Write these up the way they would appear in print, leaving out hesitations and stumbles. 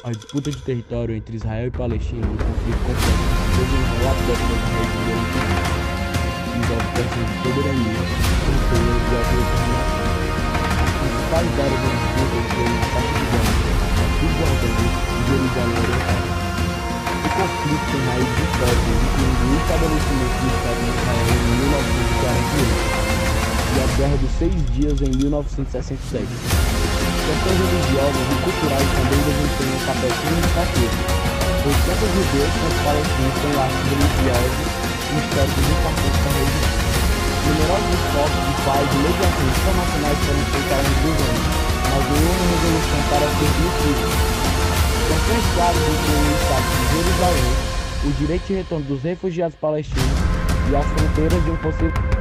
A disputa de território entre Israel e Palestina é um conflito complexo que desenrola décadas na região do Oriente Médio. Envolve questões de soberania, fronteiras e autodeterminação. As principais áreas em disputa incluem a faixa de Gaza, a Cisjordânia e Jerusalém Oriental. O conflito tem raízes históricas, incluindo o estabelecimento do Estado de Israel em 1948 e a Guerra dos 6 Dias em 1967. Questões religiosas e culturais também desempenham um papel significativo, pois tanto os judeus quanto os palestinos têm laços religiosos e históricos importantes com a região. Numerosos esforços de paz e mediações internacionais foram feitos ao longo dos anos, mas nenhuma resolução parece ter sido possível. Questões claves incluem o status de Jerusalém, o direito de retorno dos refugiados palestinos e as fronteiras de um possível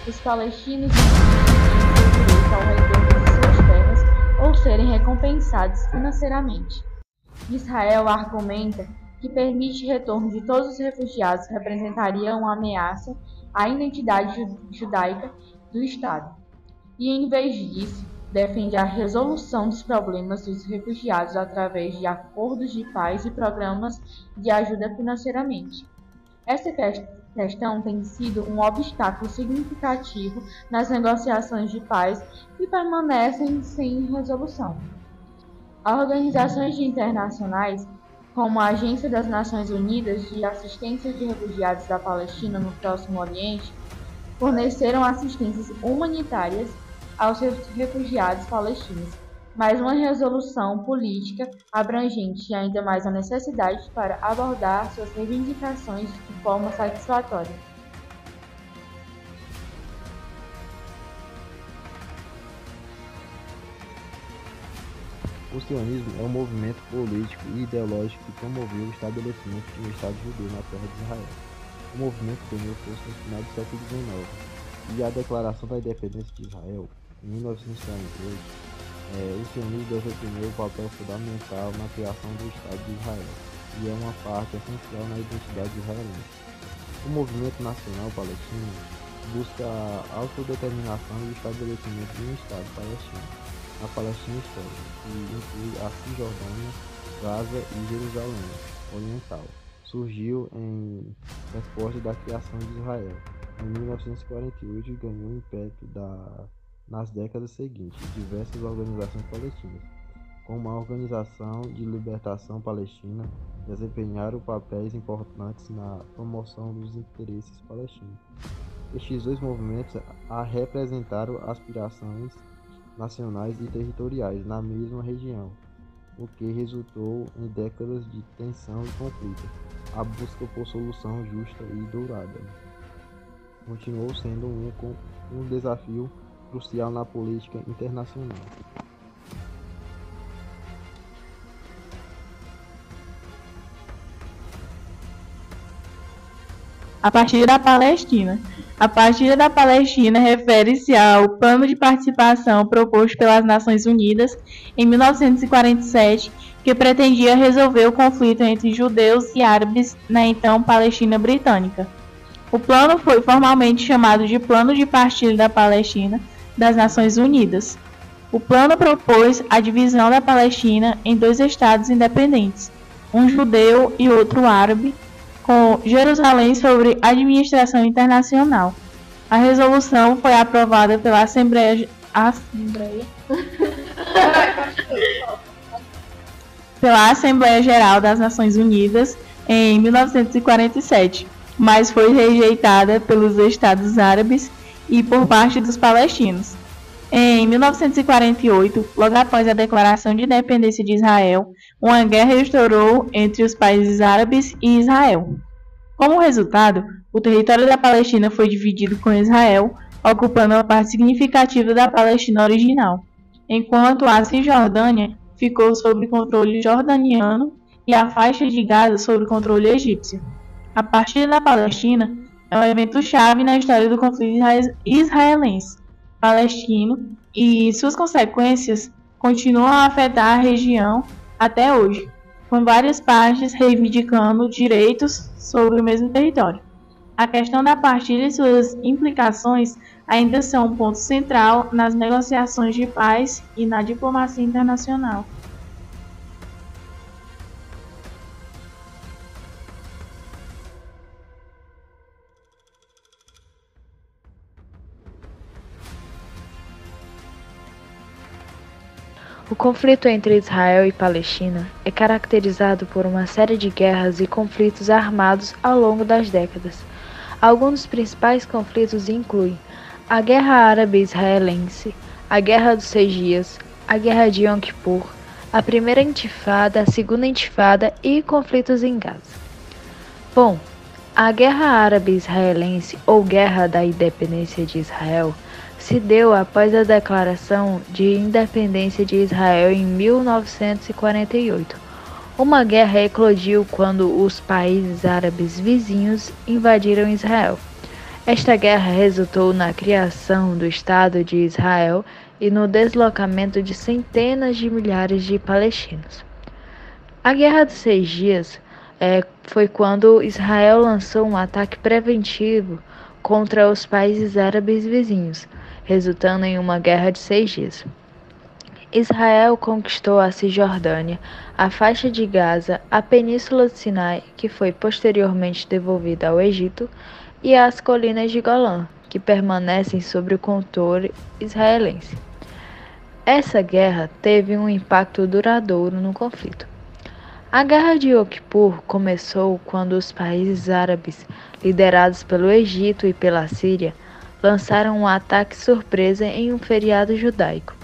os palestinos têm direito ao retorno de suas terras ou serem recompensados financeiramente. Israel argumenta que permitir retorno de todos os refugiados representaria uma ameaça à identidade judaica do Estado, e em vez disso, defende a resolução dos problemas dos refugiados através de acordos de paz e programas de ajuda financeiramente. Essa questão tem sido um obstáculo significativo nas negociações de paz e permanecem sem resolução. Organizações internacionais, como a Agência das Nações Unidas de Assistência de Refugiados da Palestina no Próximo Oriente, forneceram assistências humanitárias aos refugiados palestinos, mas uma resolução política abrangente ainda mais a necessidade para abordar suas reivindicações de forma satisfatória. O sionismo é um movimento político e ideológico que promoveu o estabelecimento de um Estado judeu na terra de Israel. O movimento ganhou força no final do século XIX e a Declaração da Independência de Israel, em 1948, o sionismo desempenhou o papel fundamental na criação do Estado de Israel e é uma parte essencial na identidade israelense. O movimento nacional palestino busca a autodeterminação e o estabelecimento de um Estado palestino, a Palestina histórica, que inclui a Cisjordânia, Gaza e Jerusalém Oriental. Surgiu em resposta da criação de Israel em 1948 e ganhou império nas décadas seguintes. Diversas organizações palestinas, como a Organização de Libertação Palestina, desempenharam papéis importantes na promoção dos interesses palestinos. Estes dois movimentos representaram aspirações nacionais e territoriais na mesma região, o que resultou em décadas de tensão e conflito. A busca por solução justa e duradoura continuou sendo um desafio crucial na política internacional. A partir da Palestina, A partilha da Palestina refere-se ao plano de participação proposto pelas Nações Unidas em 1947, que pretendia resolver o conflito entre judeus e árabes na então Palestina Britânica. O plano foi formalmente chamado de Plano de Partilha da Palestina das Nações Unidas. O plano propôs a divisão da Palestina em 2 estados independentes, um judeu e outro árabe, com Jerusalém sob administração internacional. A resolução foi aprovada pela Assembleia Geral das Nações Unidas em 1947, mas foi rejeitada pelos Estados Árabes e por parte dos palestinos. Em 1948, logo após a declaração de independência de Israel, uma guerra estourou entre os países árabes e Israel. Como resultado, o território da Palestina foi dividido com Israel, ocupando uma parte significativa da Palestina original, enquanto a Cisjordânia ficou sob controle jordaniano e a faixa de Gaza sob controle egípcio. A partilha da Palestina é um evento chave na história do conflito israelense-palestino e suas consequências continuam a afetar a região até hoje, com várias partes reivindicando direitos sobre o mesmo território. A questão da partilha e suas implicações ainda são um ponto central nas negociações de paz e na diplomacia internacional. O conflito entre Israel e Palestina é caracterizado por uma série de guerras e conflitos armados ao longo das décadas. Alguns dos principais conflitos incluem a Guerra Árabe-Israelense, a Guerra dos 6 Dias, a Guerra de Yom Kippur, a Primeira Intifada, a Segunda Intifada e conflitos em Gaza. Bom, a Guerra Árabe-Israelense ou Guerra da Independência de Israel se deu após a declaração de independência de Israel em 1948. Uma guerra eclodiu quando os países árabes vizinhos invadiram Israel. Esta guerra resultou na criação do Estado de Israel e no deslocamento de centenas de milhares de palestinos. A Guerra dos 6 Dias foi quando Israel lançou um ataque preventivo contra os países árabes vizinhos, resultando em uma guerra de 6 dias. Israel conquistou a Cisjordânia, a faixa de Gaza, a Península do Sinai, que foi posteriormente devolvida ao Egito, e as colinas de Golã, que permanecem sob o controle israelense. Essa guerra teve um impacto duradouro no conflito. A Guerra de Yom Kippur começou quando os países árabes, liderados pelo Egito e pela Síria, lançaram um ataque surpresa em um feriado judaico.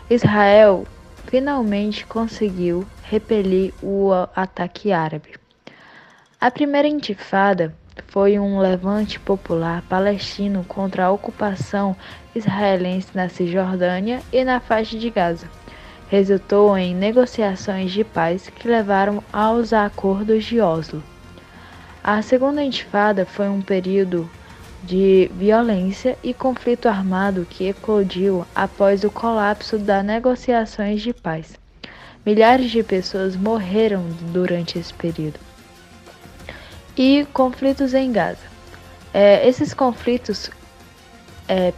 Israel finalmente conseguiu repelir o ataque árabe. A Primeira Intifada foi um levante popular palestino contra a ocupação israelense na Cisjordânia e na faixa de Gaza. Resultou em negociações de paz que levaram aos acordos de Oslo. A Segunda Intifada foi um período de violência e conflito armado que eclodiu após o colapso das negociações de paz. Milhares de pessoas morreram durante esse período. E conflitos em Gaza. Esses conflitos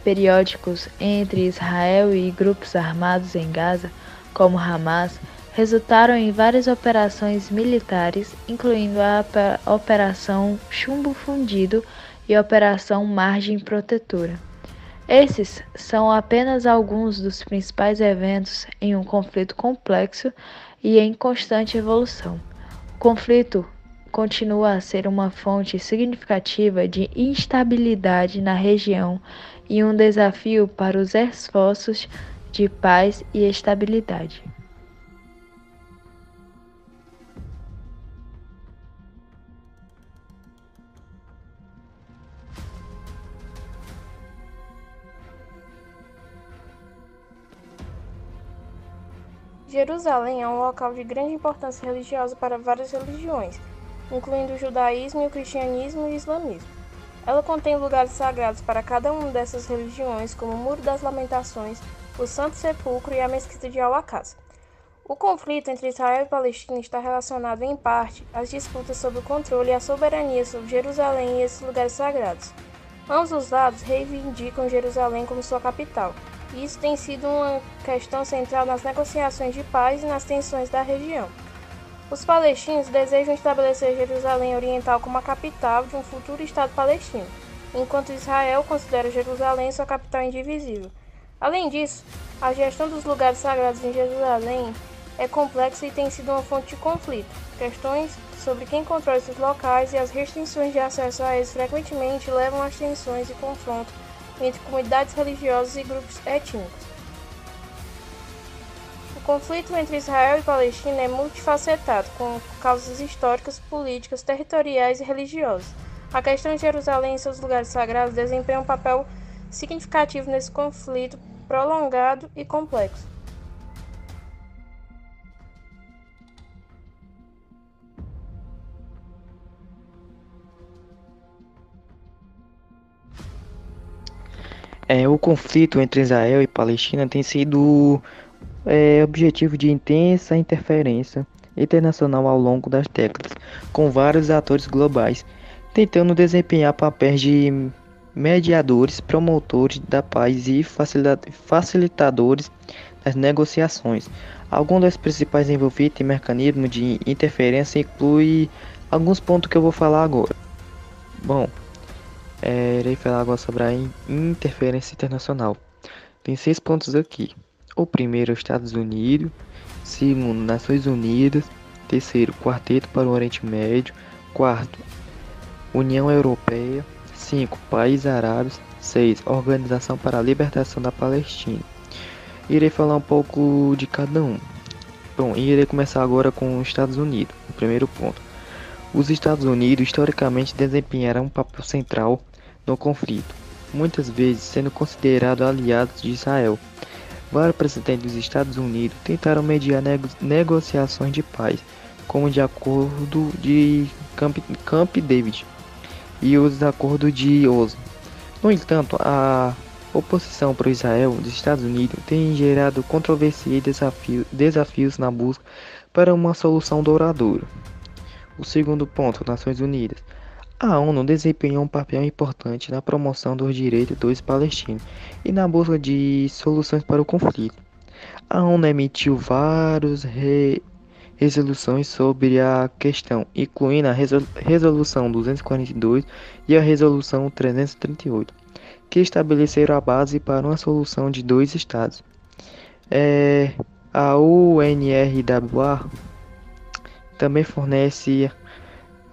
periódicos entre Israel e grupos armados em Gaza, como Hamas, resultaram em várias operações militares, incluindo a Operação Chumbo Fundido e a Operação Margem Protetora. Esses são apenas alguns dos principais eventos em um conflito complexo e em constante evolução. O conflito continua a ser uma fonte significativa de instabilidade na região e um desafio para os esforços de paz e estabilidade. Jerusalém é um local de grande importância religiosa para várias religiões, incluindo o judaísmo, o cristianismo e o islamismo. Ela contém lugares sagrados para cada uma dessas religiões, como o Muro das Lamentações, o Santo Sepulcro e a Mesquita de Al-Aqsa. O conflito entre Israel e Palestina está relacionado, em parte, às disputas sobre o controle e a soberania sobre Jerusalém e esses lugares sagrados. Ambos os lados reivindicam Jerusalém como sua capital, e isso tem sido uma questão central nas negociações de paz e nas tensões da região. Os palestinos desejam estabelecer Jerusalém Oriental como a capital de um futuro Estado palestino, enquanto Israel considera Jerusalém sua capital indivisível. Além disso, a gestão dos lugares sagrados em Jerusalém é complexa e tem sido uma fonte de conflito. Questões sobre quem controla esses locais e as restrições de acesso a eles frequentemente levam às tensões e confronto entre comunidades religiosas e grupos étnicos. O conflito entre Israel e Palestina é multifacetado, com causas históricas, políticas, territoriais e religiosas. A questão de Jerusalém e seus lugares sagrados desempenha um papel significativo nesse conflito prolongado e complexo. O conflito entre Israel e Palestina tem sido objetivo de intensa interferência internacional ao longo das décadas, com vários atores globais tentando desempenhar papéis de mediadores, promotores da paz e facilitadores das negociações. Alguns dos principais envolvidos em mecanismos de interferência incluem alguns pontos que eu vou falar agora. Bom, irei falar agora sobre a interferência internacional. Tem 6 pontos aqui. O primeiro é os Estados Unidos, segundo, Nações Unidas, terceiro, Quarteto para o Oriente Médio, quarto, União Europeia, 5, Países Árabes, 6, Organização para a Libertação da Palestina. Irei falar um pouco de cada um. Bom, irei começar agora com os Estados Unidos. O primeiro ponto. Os Estados Unidos historicamente desempenharam um papel central no conflito, muitas vezes sendo considerados aliados de Israel. Vários presidentes dos Estados Unidos tentaram mediar negociações de paz, como o Acordo de Camp David e os Acordos de Oslo. No entanto, a oposição para Israel dos Estados Unidos tem gerado controvérsia e desafios na busca para uma solução duradoura. O segundo ponto, Nações Unidas. A ONU desempenhou um papel importante na promoção dos direitos dos palestinos e na busca de soluções para o conflito. A ONU emitiu várias resoluções sobre a questão, incluindo a Resolução 242 e a Resolução 338, que estabeleceram a base para uma solução de 2 estados. A UNRWA também fornece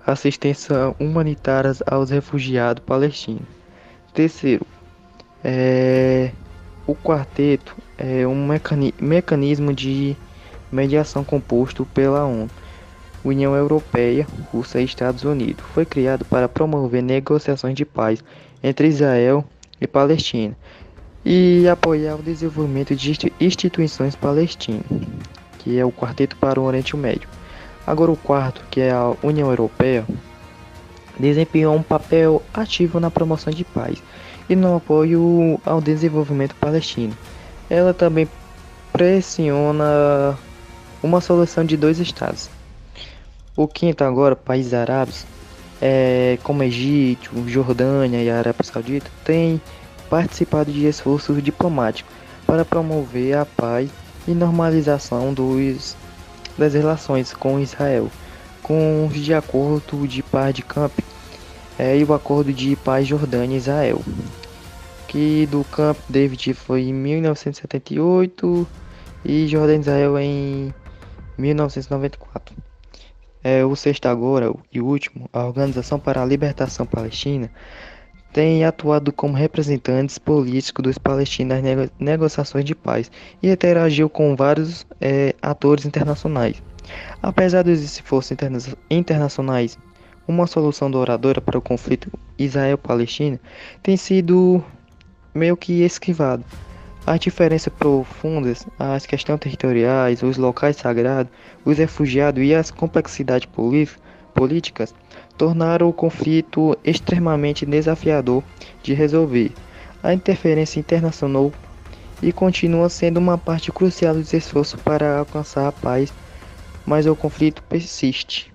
assistência humanitária aos refugiados palestinos. Terceiro, o quarteto é um mecanismo de mediação composto pela ONU, União Europeia, Rússia e Estados Unidos. Foi criado para promover negociações de paz entre Israel e Palestina e apoiar o desenvolvimento de instituições palestinas, que é o Quarteto para o Oriente Médio. Agora o quarto, que é a União Europeia, desempenhou um papel ativo na promoção de paz e no apoio ao desenvolvimento palestino. Ela também pressiona uma solução de 2 estados. O quinto agora, países árabes, como Egito, Jordânia e a Arábia Saudita, tem participado de esforços diplomáticos para promover a paz e normalização das relações com Israel, com os de acordo de paz de Camp e o acordo de paz Jordânia e Israel, que do Camp David foi em 1978 e Jordânia e Israel em 1994. O sexto agora e último, a Organização para a Libertação Palestina, tem atuado como representantes políticos dos palestinos nas negociações de paz e interagiu com vários atores internacionais. Apesar dos esforços internacionais, uma solução duradoura para o conflito Israel-Palestina tem sido meio que esquivado. As diferenças profundas, as questões territoriais, os locais sagrados, os refugiados e as complexidades políticas políticas tornaram o conflito extremamente desafiador de resolver. A interferência internacional e continua sendo uma parte crucial dos esforços para alcançar a paz, mas o conflito persiste.